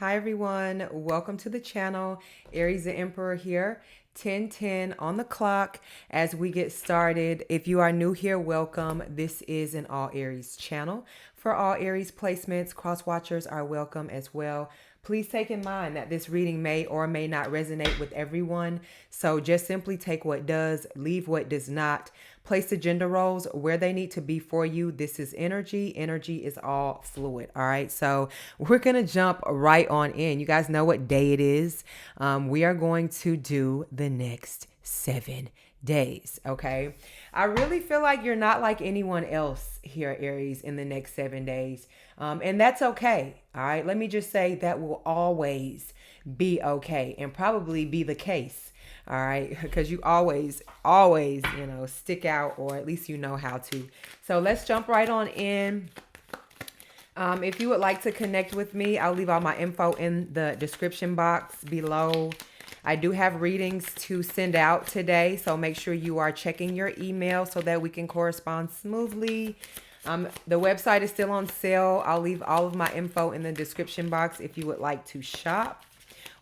Hi everyone, welcome to the channel. Aries the Emperor here, 10:10 on the clock as we get started. If you are new here, welcome. This is an All Aries channel. For all Aries placements, cross watchers are welcome as well. Please take in mind that this reading may or may not resonate with everyone. So just simply take what does, leave what does not. Place the gender roles where they need to be for you. This is energy. Energy is all fluid. All right. So we're going to jump right on in. You guys know what day it is. We are going to do the next 7 days. Okay. I really feel like you're not like anyone else here, Aries, in the next 7 days. And that's okay. All right. Let me just say that will always be okay and probably be the case. All right. Because you always, stick out, or at least you know how to. So let's jump right on in. If you would like to connect with me, I'll leave all my info in the description box below. I do have readings to send out today, so make sure you are checking your email so that we can correspond smoothly. The website is still on sale. I'll leave all of my info in the description box if you would like to shop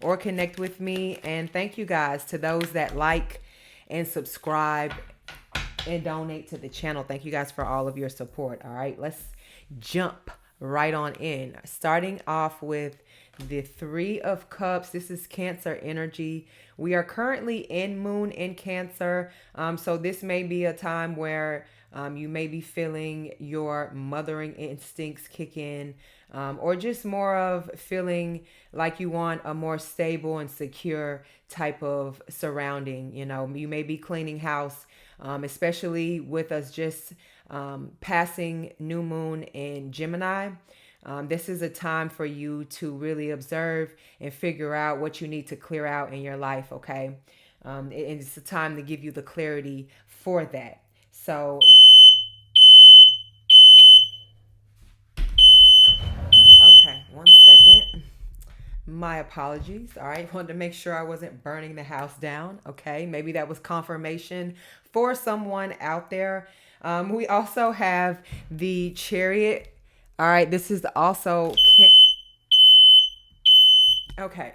or connect with me. And thank you guys to those that like and subscribe and donate to the channel. Thank you guys for all of your support. All right, let's jump right on in. Starting off with the Three of Cups. This is Cancer energy. We are currently in Moon in Cancer. So this may be a time where you may be feeling your mothering instincts kick in, or just more of feeling like you want a more stable and secure type of surrounding. You know, you may be cleaning house, especially with us just passing new moon in Gemini. This is a time for you to really observe and figure out what you need to clear out in your life, okay? And it's a time to give you the clarity for that. So, okay, 1 second. My apologies. All right. Wanted to make sure I wasn't burning the house down. Okay. Maybe that was confirmation for someone out there. We also have the Chariot. All right. This is also. Okay.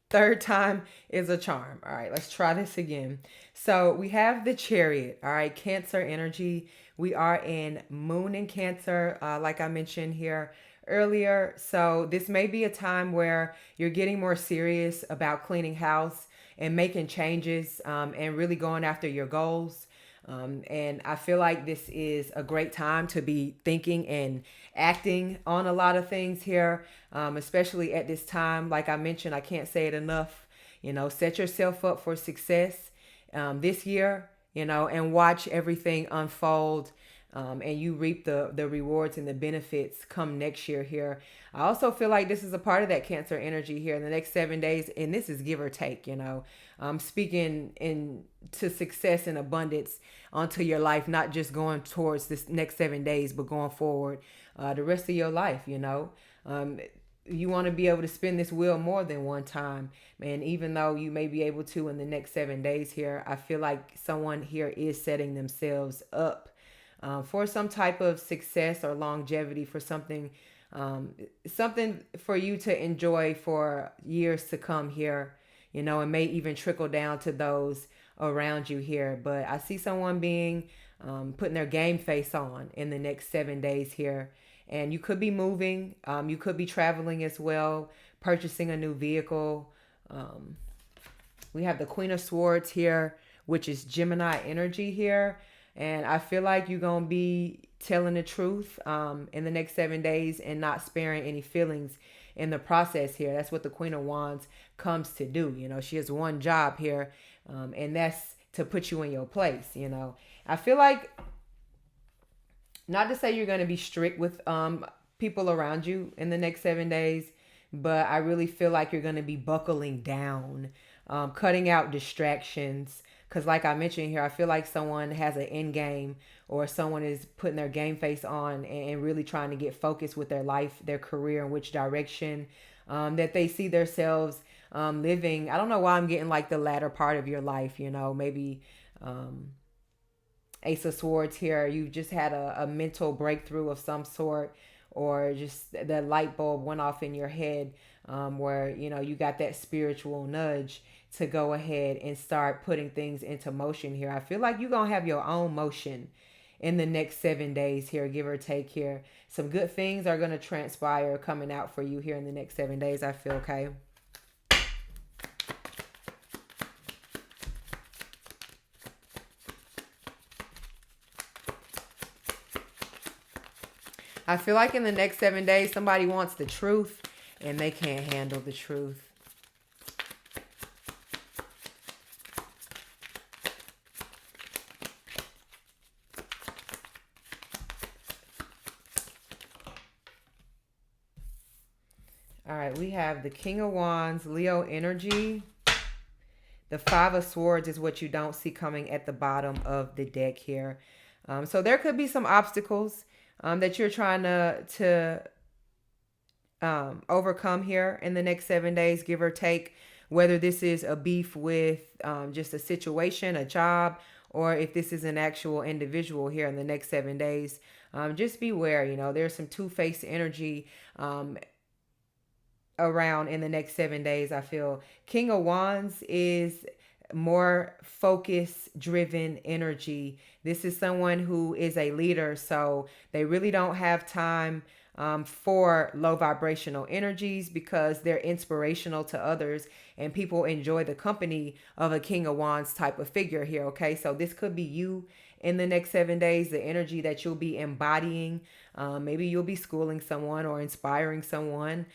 Third time is a charm. All right. Let's try this again. So we have the Chariot. All right. Cancer energy. We are in Moon in Cancer, like I mentioned here earlier. So this may be a time where you're getting more serious about cleaning house and making changes, and really going after your goals. And I feel like this is a great time to be thinking and acting on a lot of things here, especially at this time. Like I mentioned, I can't say it enough. You know, set yourself up for success this year, and watch everything unfold, and you reap the rewards and the benefits come next year here. I also feel like this is a part of that Cancer energy here in the next 7 days, and this is give or take. Speaking into success and abundance onto your life, not just going towards this next 7 days, but going forward the rest of your life. You want to be able to spin this wheel more than one time. And even though you may be able to in the next 7 days here, I feel like someone here is setting themselves up for some type of success or longevity, for something for you to enjoy for years to come here. It may even trickle down to those around you here. But I see someone being putting their game face on in the next 7 days here. And you could be moving, you could be traveling as well, purchasing a new vehicle. We have the Queen of Swords here, which is Gemini energy here. And I feel like you're going to be telling the truth in the next 7 days and not sparing any feelings in the process here. That's what the Queen of Wands comes to do. She has one job here, and that's to put you in your place. I feel like, not to say you're going to be strict with people around you in the next 7 days, but I really feel like you're going to be buckling down, cutting out distractions. Because like I mentioned here, I feel like someone has an end game, or someone is putting their game face on and really trying to get focused with their life, their career, and which direction that they see themselves living. I don't know why I'm getting like the latter part of your life, maybe Ace of Swords here. You just had a mental breakthrough of some sort, or just the light bulb went off in your head, where, you know, you got that spiritual nudge to go ahead and start putting things into motion here. I feel like you're going to have your own motion in the next 7 days here, give or take here. Some good things are going to transpire coming out for you here in the next 7 days, I feel, okay? I feel like in the next 7 days, somebody wants the truth and they can't handle the truth. All right, we have the King of Wands, Leo energy. The Five of Swords is what you don't see coming at the bottom of the deck here. So there could be some obstacles that you're trying to overcome here in the next 7 days, give or take, whether this is a beef with just a situation, a job, or if this is an actual individual here in the next 7 days. Just beware, you know, there's some two-faced energy around in the next 7 days, I feel. King of Wands is more focus driven energy. This is someone who is a leader, so they really don't have time for low vibrational energies because they're inspirational to others and people enjoy the company of a King of Wands type of figure here, okay? So this could be you in the next 7 days, the energy that you'll be embodying. Maybe you'll be schooling someone or inspiring someone,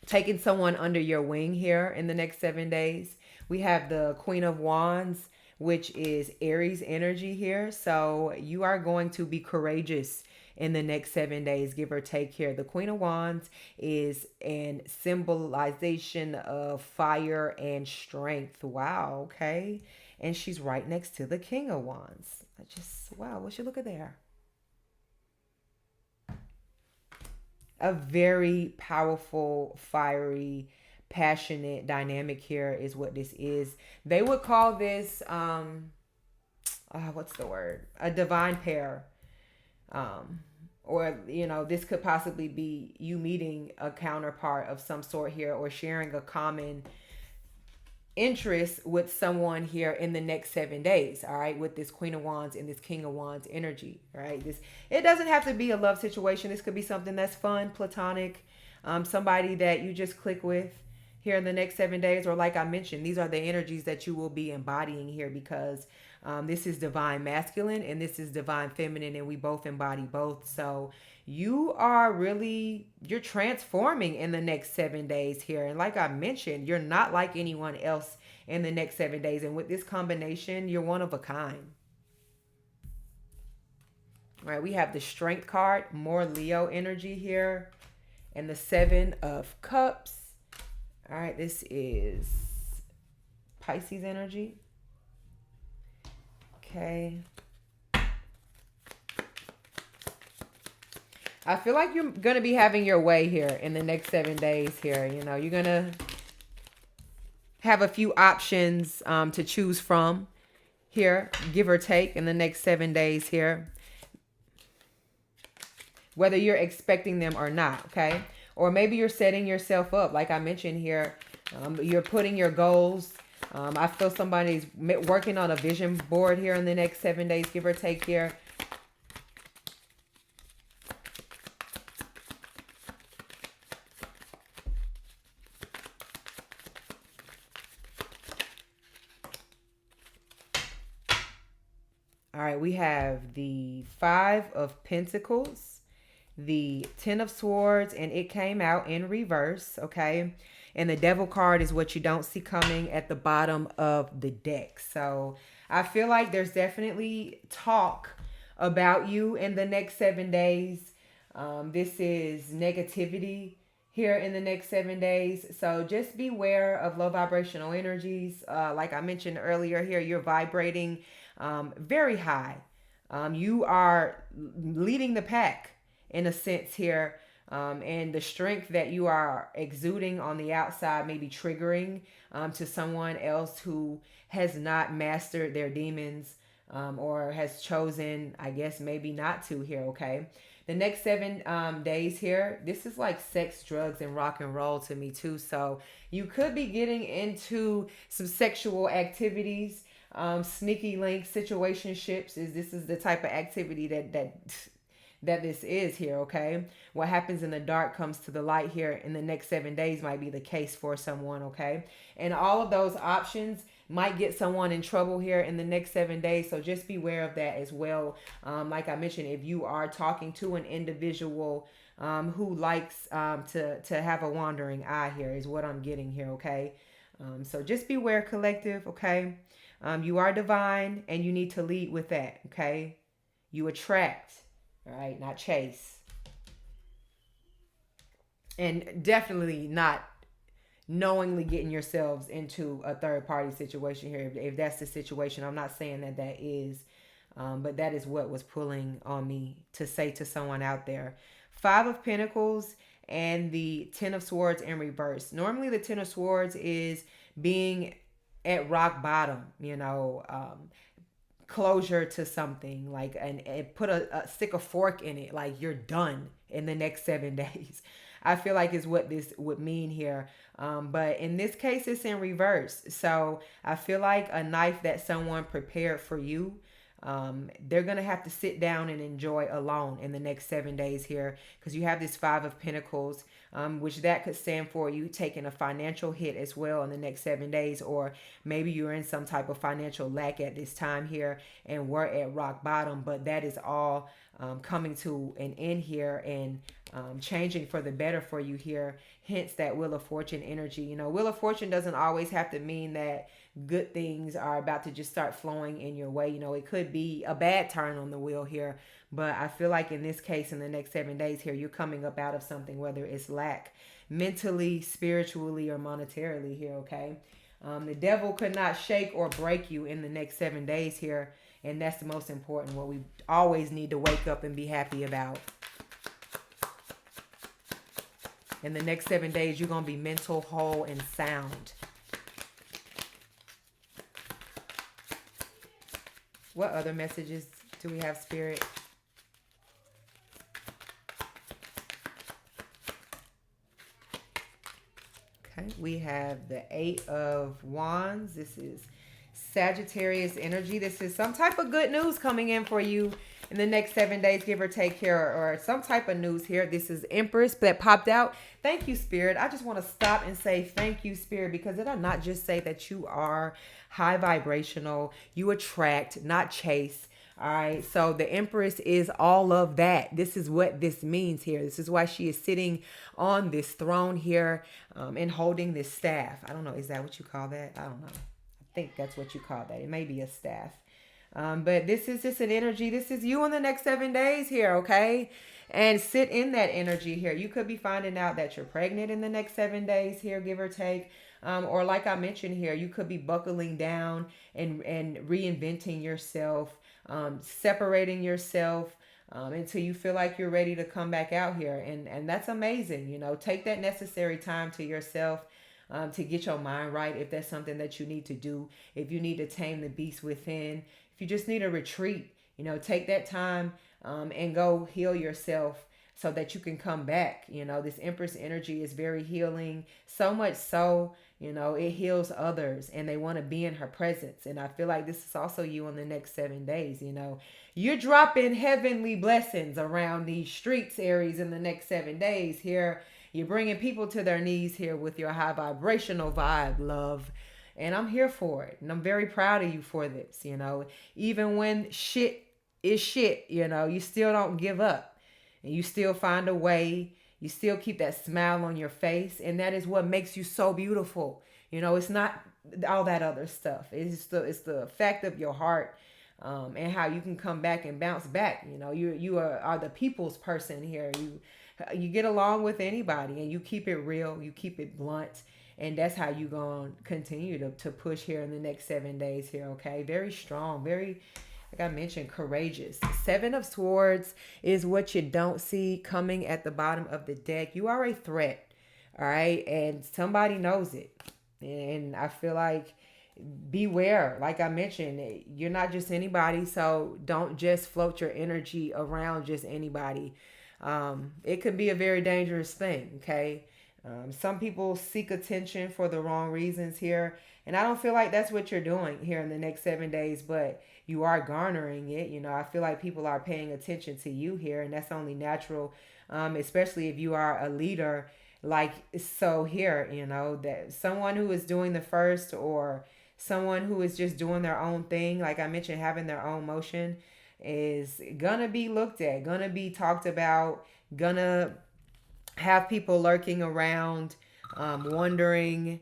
taking someone under your wing here in the next 7 days. We have the Queen of Wands, which is Aries energy here. So you are going to be courageous in the next 7 days, give or take here. The Queen of Wands is an symbolization of fire and strength. Wow, okay. And she's right next to the King of Wands. Wow, what you look at there? A very powerful, fiery, passionate dynamic here is what this is. They would call this, what's the word? A divine pair. Or, you know, this could possibly be you meeting a counterpart of some sort here or sharing a common interest with someone here in the next 7 days, all right, with this Queen of Wands and this King of Wands energy, right? It doesn't have to be a love situation. This could be something that's fun, platonic, somebody that you just click with here in the next 7 days. Or like I mentioned, these are the energies that you will be embodying here because this is divine masculine and this is divine feminine, and we both embody both. So you're transforming in the next 7 days here. And like I mentioned, you're not like anyone else in the next 7 days. And with this combination, you're one of a kind. All right, we have the Strength card, more Leo energy here, and the Seven of Cups. All right, this is Pisces energy. Okay. I feel like you're going to be having your way here in the next 7 days here. You know, you're going to have a few options to choose from here, give or take, in the next 7 days here. Whether you're expecting them or not, okay? Or maybe you're setting yourself up. Like I mentioned here, you're putting your goals. I feel somebody's working on a vision board here in the next 7 days, give or take here. All right, we have the Five of Pentacles, the Ten of Swords, and it came out in reverse, okay? And the Devil card is what you don't see coming at the bottom of the deck. So I feel like there's definitely talk about you in the next 7 days. This is negativity here in the next 7 days. So just beware of low vibrational energies. Like I mentioned earlier here, you're vibrating very high. You are leading the pack in a sense here. And the strength that you are exuding on the outside may be triggering to someone else who has not mastered their demons or has chosen, I guess, maybe not to here, okay? The next 7 days here, this is like sex, drugs, and rock and roll to me too. So you could be getting into some sexual activities, sneaky link situationships. Is this is the type of activity that this is here, okay? What happens in the dark comes to the light here in the next 7 days might be the case for someone, okay? And all of those options might get someone in trouble here in the next 7 days. So just beware of that as well. Like I mentioned, if you are talking to an individual who likes to have a wandering eye here is what I'm getting here, okay? So just beware, collective, okay? You are divine and you need to lead with that, okay? You attract, all right, not chase. And definitely not knowingly getting yourselves into a third party situation here. If that's the situation, I'm not saying that that is, but that is what was pulling on me to say to someone out there. Five of Pentacles and the Ten of Swords in reverse. Normally, the Ten of Swords is being at rock bottom, closure to something like and put a stick a fork in it, like you're done in the next 7 days. I feel like is what this would mean here. But in this case, it's in reverse. So I feel like a knife that someone prepared for you, they're going to have to sit down and enjoy alone in the next 7 days here, because you have this Five of Pentacles, which that could stand for you taking a financial hit as well in the next 7 days, or maybe you're in some type of financial lack at this time here and we're at rock bottom, but that is all coming to an end here and changing for the better for you here. Hence that Wheel of Fortune energy. Wheel of Fortune doesn't always have to mean that good things are about to just start flowing in your way. It could be a bad turn on the wheel here, but I feel like in this case, in the next 7 days here, you're coming up out of something, whether it's lack mentally, spiritually, or monetarily here, okay? The devil could not shake or break you in the next 7 days here, and that's the most important, what we always need to wake up and be happy about. In the next 7 days, you're going to be mental, whole, and sound. What other messages do we have, Spirit? Okay, we have the Eight of Wands. This is Sagittarius energy. This is some type of good news coming in for you in the next 7 days, give or take here, or some type of news here. This is Empress that popped out. Thank you, Spirit. I just want to stop and say thank you, Spirit, because did I not just say that you are high vibrational, you attract, not chase. All right, so the Empress is all of that. This is what this means here. This is why she is sitting on this throne here and holding this staff. I don't know, is that what you call that? I don't know. I think that's what you call that. It may be a staff. But this is just an energy. This is you in the next 7 days here, okay? And sit in that energy here. You could be finding out that you're pregnant in the next 7 days here, give or take. Or like I mentioned here, you could be buckling down and reinventing yourself, separating yourself until you feel like you're ready to come back out here. And that's amazing. Take that necessary time to yourself. To get your mind right, if that's something that you need to do, if you need to tame the beast within, if you just need a retreat, take that time and go heal yourself so that you can come back. This Empress energy is very healing, so much so, it heals others and they want to be in her presence. And I feel like this is also you in the next 7 days. You're dropping heavenly blessings around these streets, Aries, in the next 7 days here. You're bringing people to their knees here with your high vibrational vibe, love. And I'm here for it. And I'm very proud of you for this, Even when shit is shit, you still don't give up. And you still find a way. You still keep that smile on your face. And that is what makes you so beautiful. It's not all that other stuff. It's the fact of your heart and how you can come back and bounce back. You are the people's person here. You get along with anybody and you keep it real, you keep it blunt, and that's how you gonna continue to push here in the next 7 days here, okay? Very strong, very, like I mentioned, courageous. Seven of Swords is what you don't see coming at the bottom of the deck. You are a threat, all right? And somebody knows it. And I feel like beware. Like I mentioned, you're not just anybody, so don't just float your energy around just anybody. It could be a very dangerous thing, okay? Some people seek attention for the wrong reasons here. And I don't feel like that's what you're doing here in the next 7 days, but you are garnering it. You know, I feel like people are paying attention to you here, and that's only natural, especially if you are a leader. Like, so here, you know, that someone who is doing the first, or someone who is just doing their own thing, like I mentioned, having their own motion, is gonna be looked at, gonna be talked about, gonna have people lurking around, wondering.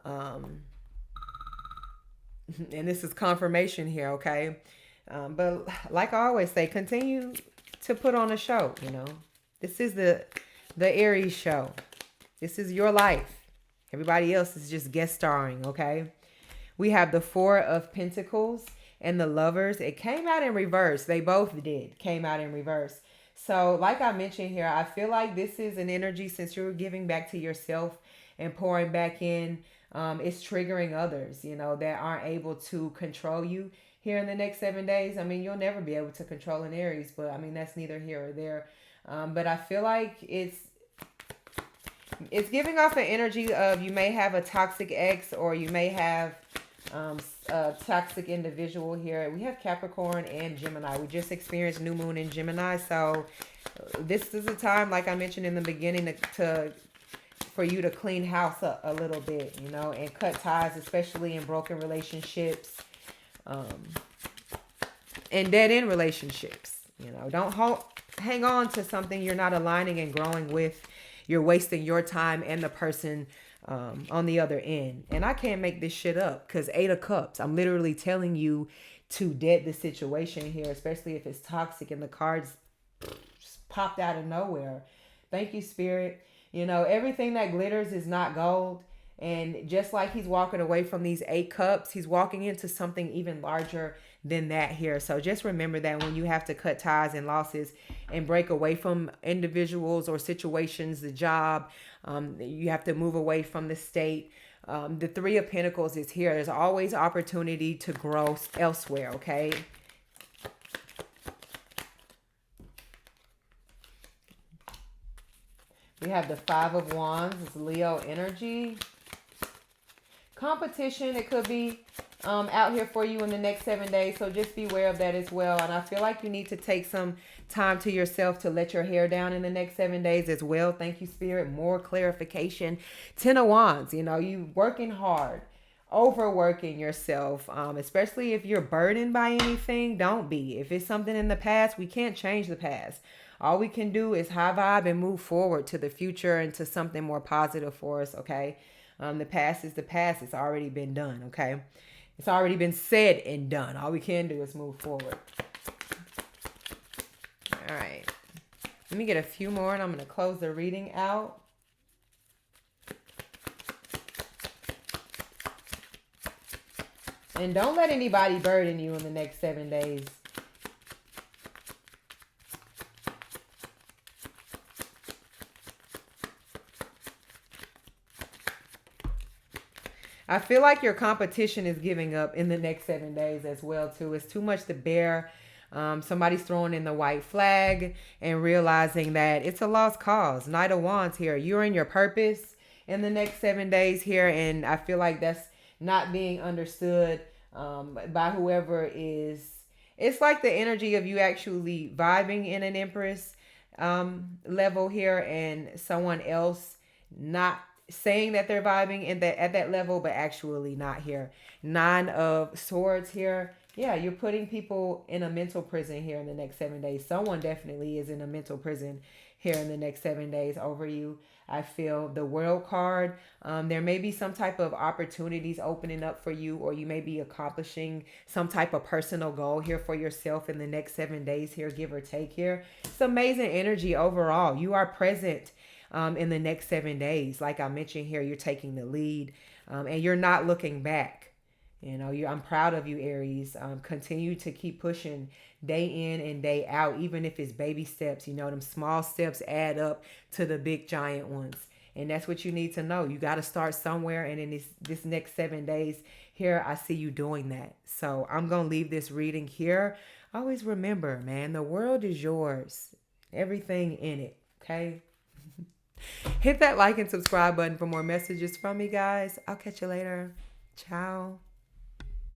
Um, and this is confirmation here, okay? But like I always say, continue to put on a show. You know, this is the Aries show. This is your life. Everybody else is just guest starring, okay? We have the Four of Pentacles and the Lovers. It came out in reverse. They both did. Came out in reverse. So like I mentioned here, I feel like this is an energy, since you're giving back to yourself and pouring back in. It's triggering others, you know, that aren't able to control you here in the next 7 days. I mean, you'll never be able to control an Aries, but I mean, that's neither here or there. But I feel like it's giving off an energy of, you may have a toxic ex, or you may have a toxic individual here. We have Capricorn and Gemini. We just experienced new moon in Gemini. So this is a time, like I mentioned in the beginning, for you to clean house up a little bit, you know, and cut ties, especially in broken relationships, and dead end relationships. You know, don't hang on to something you're not aligning and growing with. You're wasting your time and the person on the other end. And I can't make this shit up, because 8 of Cups, I'm literally telling you to dead the situation here, especially if it's toxic, and the cards just popped out of nowhere. Thank you, Spirit. You know, everything that glitters is not gold. And just like he's walking away from these 8 cups, he's walking into something even larger than that here. So just remember that when you have to cut ties and losses and break away from individuals or situations, the job, you have to move away from the state. The 3 of Pentacles is here. There's always opportunity to grow elsewhere, okay? We have the 5 of Wands. It's Leo energy. Competition, it could be out here for you in the next 7 days. So just be aware of that as well. And I feel like you need to take some time to yourself to let your hair down in the next 7 days as well. Thank you, Spirit. More clarification. 10 of Wands. You know, you working hard, overworking yourself, especially if you're burdened by anything. Don't be. If it's something in the past, we can't change the past. All we can do is high vibe and move forward to the future and to something more positive for us, okay? The past is the past. It's already been done, okay? It's already been said and done. All we can do is move forward. All right. Let me get a few more, and I'm going to close the reading out. And don't let anybody burden you in the next 7 days. I feel like your competition is giving up in the next 7 days as well, too. It's too much to bear. Somebody's throwing in the white flag and realizing that it's a lost cause. Knight of Wands here. You're in your purpose in the next 7 days here. And I feel like that's not being understood by whoever is. It's like the energy of you actually vibing in an empress level here, and someone else not saying that they're vibing in that at that level, but actually not here. 9 of Swords here. Yeah, you're putting people in a mental prison here in the next 7 days. Someone definitely is in a mental prison here in the next 7 days over you. I feel the World card. There may be some type of opportunities opening up for you, or you may be accomplishing some type of personal goal here for yourself in the next 7 days here, give or take here. It's amazing energy overall. You are present in the next 7 days. Like I mentioned here, you're taking the lead, and you're not looking back. You know, I'm proud of you, Aries. Continue to keep pushing day in and day out, even if it's baby steps. You know, them small steps add up to the big giant ones. And that's what you need to know. You got to start somewhere. And in this next 7 days here, I see you doing that. So I'm going to leave this reading here. Always remember, man, the world is yours. Everything in it. Okay. Hit that like and subscribe button for more messages from me, guys. I'll catch you later. Ciao.